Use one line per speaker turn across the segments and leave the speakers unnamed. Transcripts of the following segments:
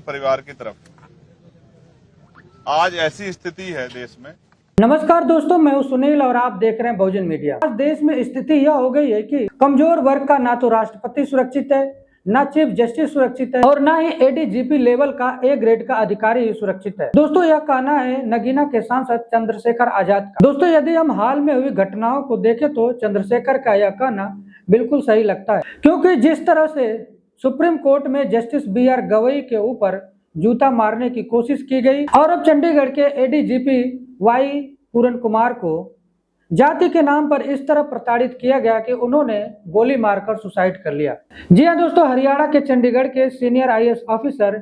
परिवार की तरफ। आज ऐसी स्थिति है देश में।
नमस्कार दोस्तों, मैं हूं सुनील और आप देख रहे हैं बहुजन मीडिया। आज देश में स्थिति यह हो गई है कि कमजोर वर्ग का ना तो राष्ट्रपति सुरक्षित है, ना चीफ जस्टिस सुरक्षित है और ना ही एडीजीपी लेवल का ए ग्रेड का अधिकारी ही सुरक्षित है। दोस्तों, यह कहना है नगीना के सांसद चंद्रशेखर आजाद का। दोस्तों, यदि हम हाल में हुई घटनाओं को देखें तो चंद्रशेखर का यह कहना बिल्कुल सही लगता है, क्योंकि जिस तरह से सुप्रीम कोर्ट में जस्टिस BR गवई के ऊपर जूता मारने की कोशिश की गई और अब चंडीगढ़ के एडीजीपी वाई पूरन कुमार को जाति के नाम पर इस तरह प्रताड़ित किया गया कि उन्होंने गोली मारकर सुसाइड कर लिया। जी हां दोस्तों, हरियाणा के चंडीगढ़ के senior IAS officer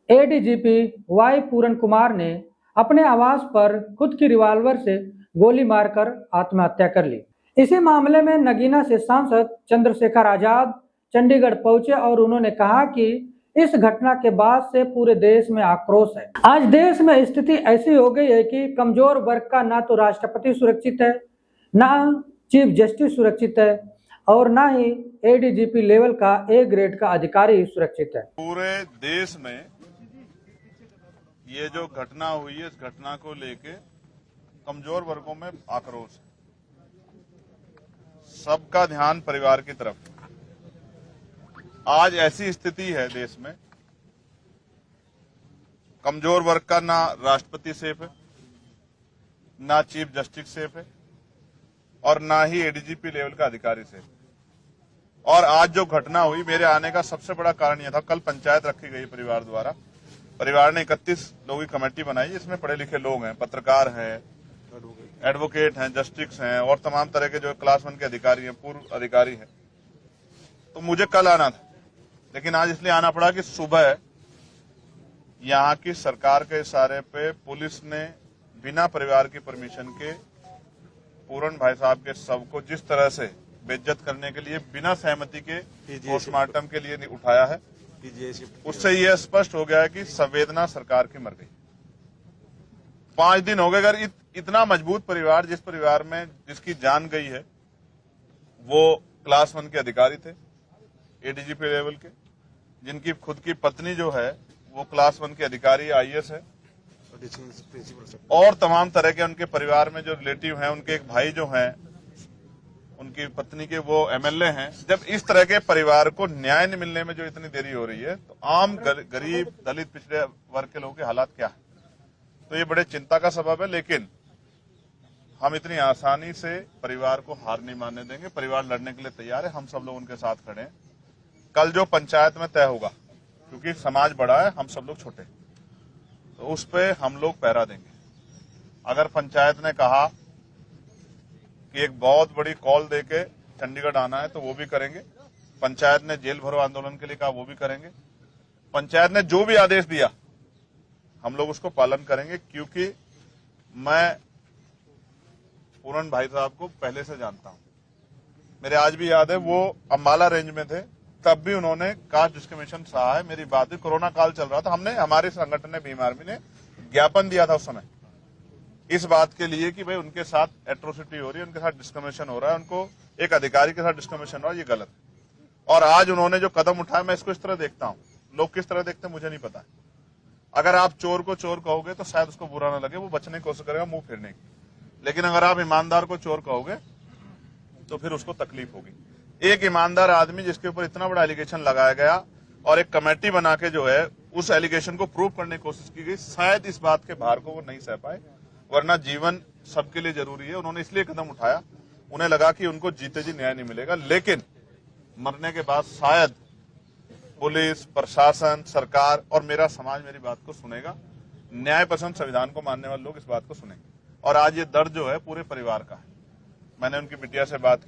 ADGP Y Puran Kumar ने अपने आवास पर खुद की रिवॉल्वर से गोली मारकर आत्महत्या कर ली। इसी मामले में नगीना से सांसद चंद्रशेखर आजाद चंडीगढ़ पहुंचे और उन्होंने कहा कि इस घटना के बाद से पूरे देश में आक्रोश है। आज देश में स्थिति ऐसी हो गई है कि कमजोर वर्ग का ना तो राष्ट्रपति सुरक्षित है, ना चीफ जस्टिस सुरक्षित है और ना ही एडीजीपी लेवल का ए ग्रेड का अधिकारी सुरक्षित है।
पूरे देश में ये जो घटना हुई है, इस घटना को लेके कमजोर वर्गों में आक्रोश है। सबका ध्यान परिवार की तरफ। आज ऐसी स्थिति है देश में, कमजोर वर्ग का ना राष्ट्रपति सेफ है, ना चीफ जस्टिस सेफ है और ना ही एडीजीपी लेवल का अधिकारी सेफ। और आज जो घटना हुई, मेरे आने का सबसे बड़ा कारण यह था, कल पंचायत रखी गई परिवार द्वारा। परिवार ने 31 लोगों की कमेटी बनाई, इसमें पढ़े लिखे लोग हैं, पत्रकार हैं, एडवोकेट हैं, जस्टिस हैं और तमाम तरह के जो क्लास 1 के अधिकारी हैं, पूर्व अधिकारी हैं। तो मुझे कल आना था, लेकिन आज इसलिए आना पड़ा कि सुबह यहाँ की सरकार के इशारे पे पुलिस ने बिना परिवार की परमिशन के पूरन भाई साहब के शव को जिस तरह से बेइज्जत करने के लिए बिना सहमति के पोस्टमार्टम के लिए उठाया है, उससे यह स्पष्ट हो गया है कि संवेदना सरकार की मर गई। 5 दिन हो गए। अगर इतना मजबूत परिवार, जिस परिवार में जिसकी जान गई है, वो क्लास 1 के अधिकारी थे, एडीजीपी लेवल के, जिनकी खुद की पत्नी जो है वो क्लास 1 के अधिकारी IAS है और तमाम तरह के उनके परिवार में जो रिलेटिव हैं, उनके एक भाई जो हैं, उनकी पत्नी के वो MLA हैं। जब इस तरह के परिवार को न्याय नहीं मिलने में जो इतनी देरी हो रही है, तो आम गरीब, दलित, पिछड़े वर्ग के लोगों के हालात क्या है? तो ये बड़े चिंता का सबब है। लेकिन हम इतनी आसानी से परिवार को हार नहीं मानने देंगे। परिवार लड़ने के लिए तैयार है, हम सब लोग उनके साथ खड़े हैं। कल जो पंचायत में तय होगा, क्योंकि समाज बड़ा है, हम सब लोग छोटे, तो उस पे हम लोग पहरा देंगे। अगर पंचायत ने कहा कि एक बहुत बड़ी कॉल देके चंडीगढ़ आना है, तो वो भी करेंगे। पंचायत ने जेल भरो आंदोलन के लिए कहा, वो भी करेंगे। पंचायत ने जो भी आदेश दिया, हम लोग उसको पालन करेंगे, क्योंकि मैं पूरन भाई साहब को पहले से जानता हूं। मेरे आज भी याद है, वो अंबाला रेंज में थे, तब भी उन्होंने कास्ट डिस्क्रिमिनेशन सहा है। मेरी बात भी, कोरोना काल चल रहा था, हमने, हमारे संगठन ने, भीम आर्मी ने ज्ञापन दिया था उस समय इस बात के लिए कि भाई उनके साथ एट्रोसिटी हो रही है, उनके साथ डिस्क्रिमिनेशन हो रहा है, उनको एक अधिकारी के साथ डिस्क्रिमिनेशन हो रहा है, ये गलत है। और आज उन्होंने जो कदम उठाया, मैं इसको इस तरह देखता हूं। लोग किस तरह देखते हैं मुझे नहीं पता। अगर आप चोर को चोर कहोगे तो शायद उसको बुरा ना लगे, वो बचने की कोशिश करेगा मुंह फेरने की। लेकिन अगर आप ईमानदार को चोर कहोगे तो फिर उसको तकलीफ होगी। एक ईमानदार आदमी जिसके ऊपर इतना बड़ा एलिगेशन लगाया गया और एक कमेटी बना के जो है उस एलिगेशन को प्रूव करने की कोशिश की गई, शायद इस बात के भार को वो नहीं सह पाए, वरना जीवन सबके लिए जरूरी है। उन्होंने इसलिए कदम उठाया, उन्हें लगा कि उनको जीते जी न्याय नहीं मिलेगा, लेकिन मरने के बाद शायद पुलिस, प्रशासन, सरकार और मेरा समाज मेरी बात को सुनेगा। न्याय पसंद, संविधान को मानने वाले लोग इस बात को सुनेंगे। और आज ये दर्द जो है पूरे परिवार का है। मैंने उनकी बिटिया से बात की।